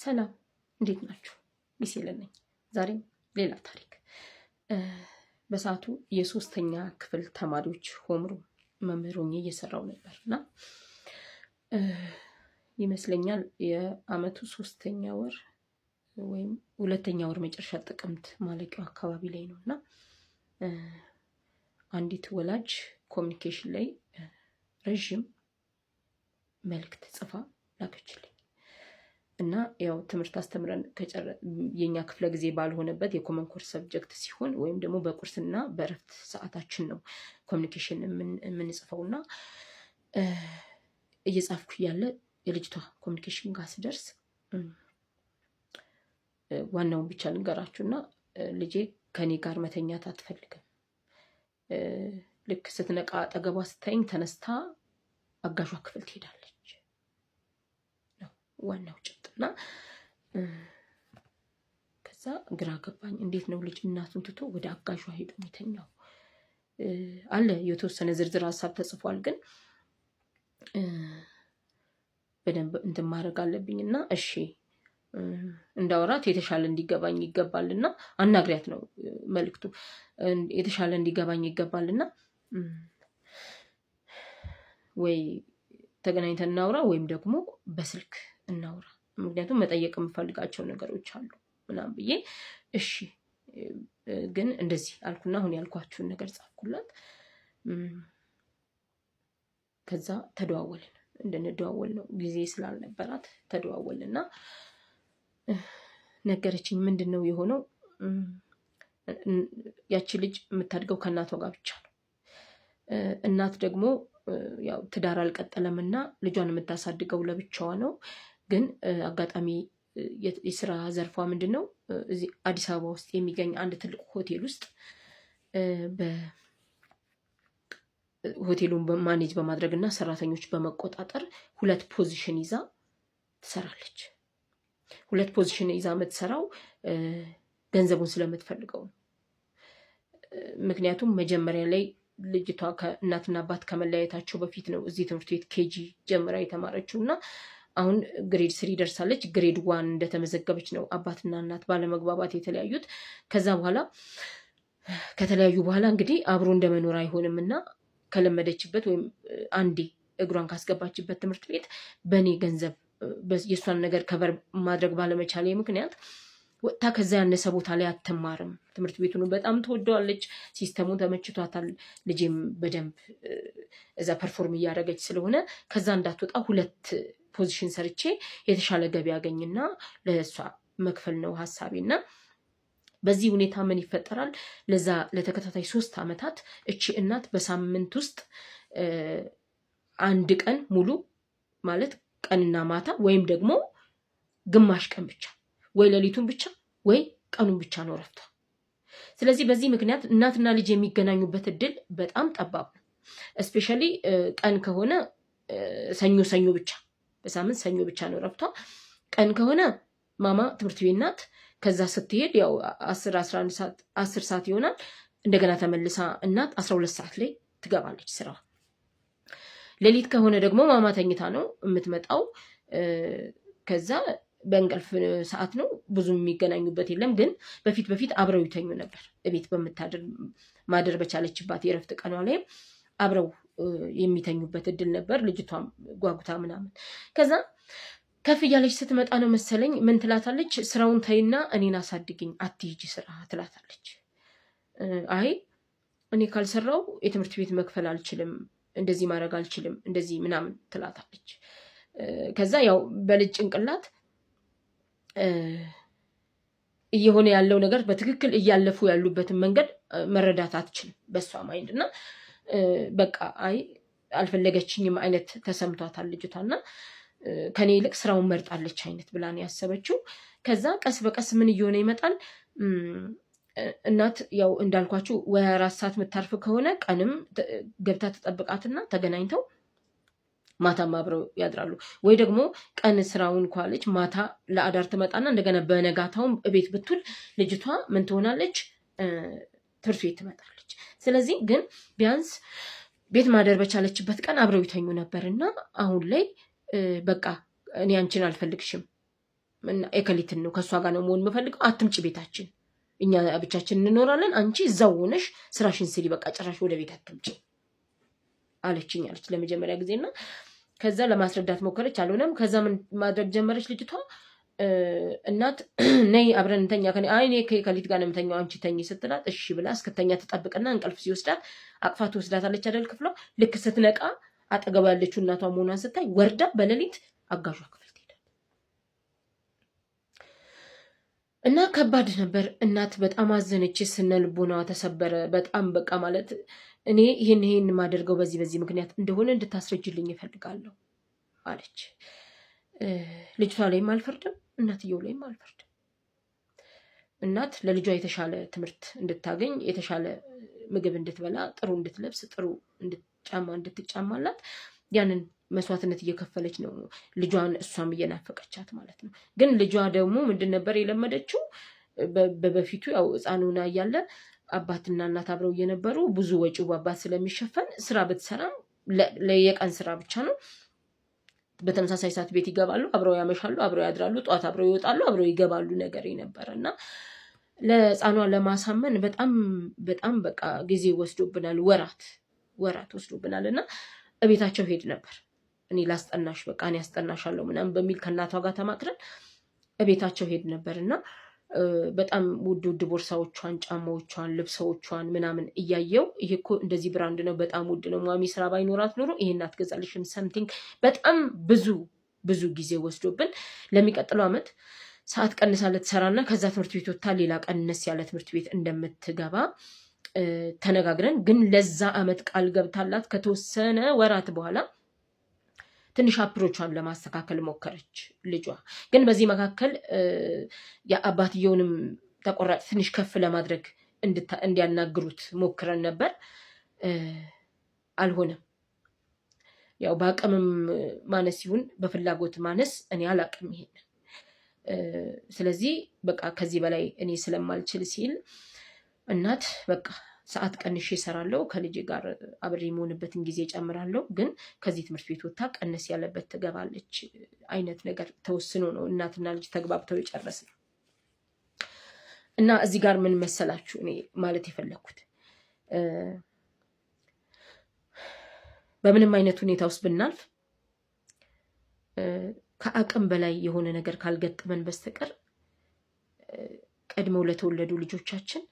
ሰላም እንዴት ናችሁ? ሚሴለን ነኝ። ዛሬም ሌላ ታሪክ። በሰዓቱ የሶስተኛ ክፍል ተማሪዎች ሆምሩ መምህር ሆኜ እየሰራው ነበር እና ይመስለኛል የአመቱ 3ኛ ወር ወይም 2ኛ ወር መጨረሻ ጥቅምት ማለቂያው አካባቢ ላይ ነው እና አንዲት ወላጅ ኮሚኒኬሽን ላይ ረጅም መልእክት ጽፋ ላከችልኝ እና ያው ትምህርት አስተምረን የኛ ክፍለ ጊዜ ባልሆነበት የኮመን ኮርስ ሰብጀክት ሲሆን ወይም ደግሞ በቁርስና በእረፍት ሰዓታችን ነው ኮሚኒኬሽን የምንጽፈውና እየጻፍኩ ያለ የልጅቷ ኮሚኒኬሽን ጋር ስደርስ ዋናውን ብቻ ልንገራችሁና ልጄ ከኔ ጋር መተኛት አትፈልግም። ልክ ስትነቃ አጠገቧ ስታይኝ ተነስታ አጋዧ ክፍል ትሄዳለች ነው ዋናው ጭብጥና ከዛ ግራ ገባኝ። እንዴት ነው ልጅ እናቱን ትቶ ወደ አጋዧ ሄዶ የሚተኛው? አለ የተወሰነ ዝርዝር ሀሳብ ተጽፏል፣ ግን በደንብ እንትን ማድረግ አለብኝና እሺ እንዳወራት የተሻለ እንዲገባኝ ይገባልና አናግሪያት ነው መልእክቱ። የተሻለ እንዲገባኝ ይገባልና ወይ ተገናኝተን እናውራ ወይም ደግሞ በስልክ እናውራ፣ ምክንያቱም መጠየቅ የምፈልጋቸው ነገሮች አሉ ምናምን ብዬ እሺ ግን እንደዚህ አልኩና አሁን ያልኳችሁን ነገር ጻፍኩላት። ከዛ ተደዋወልን። እንደነደዋወል ነው ጊዜ ስላልነበራት ተደዋወልና ነገረችኝ። ምንድነው የሆነው? ያቺ ልጅ የምታድገው ከእናቷ ጋር ብቻ ነው። እናት ደግሞ ያው ትዳር አልቀጠለምና ልጇን የምታሳድገው ለብቻዋ ነው። ግን አጋጣሚ የስራ ዘርፏ ምንድነው? እዚህ አዲስ አበባ ውስጥ የሚገኝ አንድ ትልቅ ሆቴል ውስጥ ሆቴሉን ማኔጅ በማድረግና ሰራተኞች በመቆጣጠር 2 ፖዚሽን ይዛ ትሰራለች። 2 ፖዚሽን ይዛ የምትሰራው ገንዘቡን ስለምትፈልገው ነው። ምክንያቱም መጀመሪያ ላይ ልጅቷ ከእናትና አባት ከመለያየታቸው በፊት ነው እዚህ ትምህርት ቤት ኬጂ ጀምራ የተማረችው እና አሁን ግሬድ 3 ደርሳለች። ግሬድ 1 እንደተመዘገበች ነው አባትና እናት ባለመግባባት የተለያዩት። ከዛ በኋላ ከተለያዩ በኋላ እንግዲህ አብሮ እንደመኖር አይሆንምና ከለመደችበት ወይም አንዴ እግሯን ካስገባችበት ትምህርት ቤት በኔ ገንዘብ የሷን ነገር ከበር ማድረግ ባለመቻሌ ምክንያት ወጣ ከዛ ያነሰ ቦታ ላይ አትማርም። ትምህርት ቤቱን በጣም ትወደዋለች፣ ሲስተሙን ተመችቷታል። ልጄም በደንብ እዛ ፐርፎርም እያደረገች ስለሆነ ከዛ እንዳትወጣ 2 ፖዚሽን ሰርቼ የተሻለ ገቢ ያገኝና ለሷ መክፈል ነው ሐሳቤና በዚህ ሁኔታ ምን ይፈጠራል? ለዛ ለተከታታይ 3 አመታት እቺ እናት በሳምንት ውስጥ 1 ቀን ሙሉ ማለት ቀንና ማታ ወይም ደግሞ ግማሽ ቀን ብቻ ወይ ሌሊቱን ብቻ ወይ ቀኑን ብቻ ነው ረፍቷ። ስለዚህ በዚህ ምክንያት እናትና ልጅ የሚገናኙበት እድል በጣም ጠባብ ነው። እስፔሻሊ ቀን ከሆነ ሰኞ ብቻ፣ በሳምንት ሰኞ ብቻ ነው ረፍቷ። ቀን ከሆነ ማማ ትምህርት ቤት ናት። ከዛ ስትሄድ ያው 10 ሰዓት ይሆናል። እንደገና ተመልሳ እናት 12 ሰዓት ላይ ትገባለች ስራ። ሌሊት ከሆነ ደግሞ ማማ ተኝታ ነው የምትመጣው። ከዛ በእንቅልፍ ሰዓት ነው፣ ብዙ የሚገናኙበት የለም። ግን በፊት አብረው ይተኙ ነበር። እቤት ማደር በቻለችባት የረፍት ቀኗ ላይ አብረው የሚተኙበት እድል ነበር። ልጅቷም ጓጉታ ምናምን ከዛ ከፍ እያለች ስትመጣ ነው መሰለኝ ምን ትላታለች? ስራውን ተይና እኔን አሳድግኝ፣ አትሂጂ ስራ ትላታለች። አይ እኔ ካልሰራው የትምህርት ቤት መክፈል አልችልም፣ እንደዚህ ማድረግ አልችልም፣ እንደዚህ ምናምን ትላታለች። ከዛ ያው በልጅ ጭንቅላት እየሆነ ያለው ነገር በትክክል እያለፉ ያሉበትን መንገድ መረዳት አትችልም በሷ ማይንድ እና በቃ አይ አልፈለገችኝም አይነት ተሰምቷታል ልጅቷና ከኔ ይልቅ ስራውን መርጣለች አይነት ብላ ነው ያሰበችው። ከዛ ቀስ በቀስ ምን እየሆነ ይመጣል? እናት ያው እንዳልኳችሁ ወይ 4 ሰዓት የምታርፍ ከሆነ ቀንም ገብታ ተጠብቃትና ተገናኝተው ማታም አብረው ያድራሉ። ወይ ደግሞ ቀን ስራውን ኳለች ማታ ለአዳር ትመጣና እንደገና በነጋታውም ቤት ብትውል ልጅቷ ምን ትሆናለች? ትምህርት ቤት ትመጣለች። ስለዚህ ግን ቢያንስ ቤት ማደር በቻለችበት ቀን አብረው ይተኙ ነበርና አሁን ላይ በቃ እኔ አንቺን አልፈልግሽም እና ኤከሊትን ነው ከሷ ጋር ነው መሆን የምፈልገው፣ አትምጪ ቤታችን፣ እኛ ብቻችን እንኖራለን፣ አንቺ እዛው ሆነሽ ስራሽን ስሪ፣ በቃ ጭራሽ ወደ ቤት አትምጪ አለችኝ አለች ለመጀመሪያ ጊዜና ከዛ ለማስረዳት ሞከረች፣ አልሆነም። ከዛ ምን ማድረግ ጀመረች ልጅቷ፣ እናት ነይ አብረን እንተኛ ከኔ አይ እኔ ከሊት ጋር ነው የምተኛው አንቺ ተኝ ስትላት እሺ ብላ እስክተኛ ትጠብቅና እንቅልፍ ሲወስዳት አቅፋ ትወስዳታለች አይደል ክፍሏ። ልክ ስትነቃ አጠገባ ያለችው እናቷ መሆኗን ስታይ ወርዳ በሌሊት አጋዧ ክፍል ትሄዳለች። እና ከባድ ነበር። እናት በጣም አዘነች፣ ስነ ልቦናዋ ተሰበረ በጣም በቃ ማለት እኔ ይህን የማደርገው በዚህ ምክንያት እንደሆነ እንድታስረጅልኝ ይፈልጋለሁ አለች። ልጅቷ ላይም አልፈርድም፣ እናትየው ላይም አልፈርድም። እናት ለልጇ የተሻለ ትምህርት እንድታገኝ፣ የተሻለ ምግብ እንድትበላ፣ ጥሩ እንድትለብስ፣ ጥሩ ጫማ እንድትጫማላት ያንን መስዋዕትነት እየከፈለች ነው ልጇን እሷም እየናፈቀቻት ማለት ነው። ግን ልጇ ደግሞ ምንድን ነበር የለመደችው? በፊቱ ያው ሕፃን ሆና እያለ አባትና እናት አብረው እየነበሩ ብዙ ወጪው በአባት ስለሚሸፈን ስራ ብትሰራም ለየቀን ስራ ብቻ ነው። በተመሳሳይ ሰዓት ቤት ይገባሉ፣ አብረው ያመሻሉ፣ አብረው ያድራሉ፣ ጧት አብረው ይወጣሉ፣ አብረው ይገባሉ ነገር ነበር እና ለሕፃኗ ለማሳመን በጣም በቃ ጊዜ ወስዶብናል፣ ወራት ወስዶብናል። እና እቤታቸው ሄድ ነበር። እኔ ላስጠናሽ በቃ እኔ ያስጠናሻለሁ ምናምን በሚል ከእናቷ ጋር ተማክረን እቤታቸው ሄድ ነበር እና በጣም ውድ ቦርሳዎቿን፣ ጫማዎቿን፣ ልብሶቿን ምናምን እያየው ይሄ እኮ እንደዚህ ብራንድ ነው በጣም ውድ ነው፣ ማሚ ስራ ባይኖራት ኖሮ ይሄን አትገዛልሽም ሰምቲንግ በጣም ብዙ ጊዜ ወስዶብን ለሚቀጥለው ዓመት ሰዓት ቀንሳ ልትሰራና ከዛ ትምህርት ቤት ወጥታ ሌላ ቀንስ ያለ ትምህርት ቤት እንደምትገባ ተነጋግረን፣ ግን ለዛ ዓመት ቃል ገብታላት ከተወሰነ ወራት በኋላ ትንሽ አፕሮቿን ለማስተካከል ሞከረች ልጇ። ግን በዚህ መካከል የአባትየውንም ተቆራጭ ትንሽ ከፍ ለማድረግ እንዲያናግሩት ሞክረን ነበር፣ አልሆነም። ያው በአቅምም ማነስ ይሁን በፍላጎት ማነስ እኔ አላቅም ይሄን። ስለዚህ በቃ ከዚህ በላይ እኔ ስለማልችል ሲል እናት በቃ ሰዓት ቀንሼ እሰራለሁ፣ ከልጅ ጋር አብሬ የምሆንበትን ጊዜ ጨምራለሁ፣ ግን ከዚህ ትምህርት ቤት ወጥታ ቀነስ ያለበት ትገባለች አይነት ነገር ተወስኖ ነው እናትና ልጅ ተግባብተው የጨረስነው። እና እዚህ ጋር ምን መሰላችሁ እኔ ማለት የፈለኩት በምንም አይነት ሁኔታ ውስጥ ብናልፍ ከአቅም በላይ የሆነ ነገር ካልገጠመን በስተቀር ቀድመው ለተወለዱ ልጆቻችን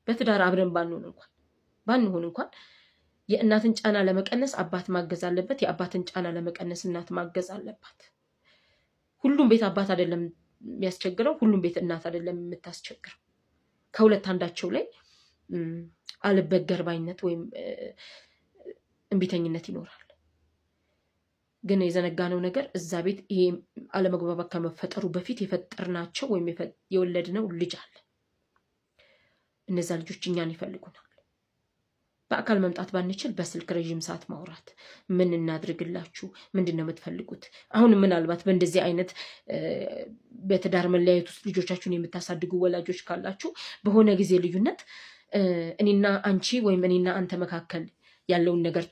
በትዳር አብረን ባንሆን እንኳን የእናትን ጫና ለመቀነስ አባት ማገዝ አለበት፣ የአባትን ጫና ለመቀነስ እናት ማገዝ አለባት። ሁሉም ቤት አባት አይደለም የሚያስቸግረው፣ ሁሉም ቤት እናት አይደለም የምታስቸግረው። ከሁለት አንዳቸው ላይ አልበገር ባይነት ወይም እንቢተኝነት ይኖራል። ግን የዘነጋነው ነገር እዛ ቤት ይሄ አለመግባባት ከመፈጠሩ በፊት የፈጠርናቸው ወይም የወለድነው ልጅ አለ። እነዛ ልጆች እኛን ይፈልጉናል። በአካል መምጣት ባንችል በስልክ ረዥም ሰዓት ማውራት፣ ምን እናድርግላችሁ፣ ምንድን ነው የምትፈልጉት? አሁን ምናልባት በእንደዚህ አይነት በትዳር መለያየት ውስጥ ልጆቻችሁን የምታሳድጉ ወላጆች ካላችሁ በሆነ ጊዜ ልዩነት እኔና አንቺ ወይም እኔና አንተ መካከል ያለውን ነገር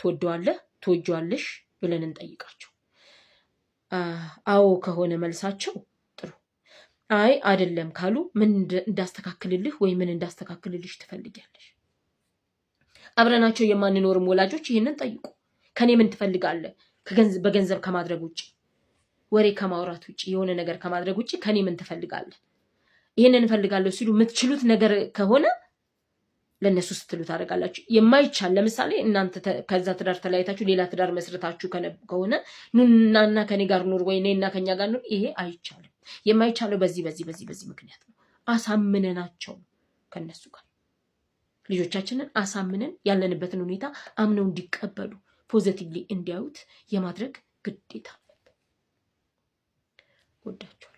ትወጂዋለሽ ብለን እንጠይቃቸው። አዎ ከሆነ መልሳቸው ጥሩ፣ አይ አይደለም ካሉ ምን እንዳስተካክልልህ ወይ ምን እንዳስተካክልልሽ ትፈልጊያለሽ? አብረናቸው የማንኖርም ወላጆች ይህንን ጠይቁ። ከኔ ምን ትፈልጋለህ? በገንዘብ ከማድረግ ውጭ፣ ወሬ ከማውራት ውጭ፣ የሆነ ነገር ከማድረግ ውጭ ከኔ ምን ትፈልጋለህ? ይህንን እንፈልጋለሁ ሲሉ የምትችሉት ነገር ከሆነ ለነሱ ስትሉ ታደርጋላችሁ። የማይቻል ለምሳሌ እናንተ ከዛ ትዳር ተለያይታችሁ ሌላ ትዳር መስርታችሁ ከሆነ ኑናና ከኔ ጋር ኑር ወይ እኔና ከኛ ጋር ኑር፣ ይሄ አይቻልም። የማይቻለው በዚህ ምክንያት ነው። አሳምነናቸው ከነሱ ጋር ልጆቻችንን አሳምነን ያለንበትን ሁኔታ አምነው እንዲቀበሉ ፖዚቲቭሊ እንዲያዩት የማድረግ ግዴታ አለብን። ወዳችሁ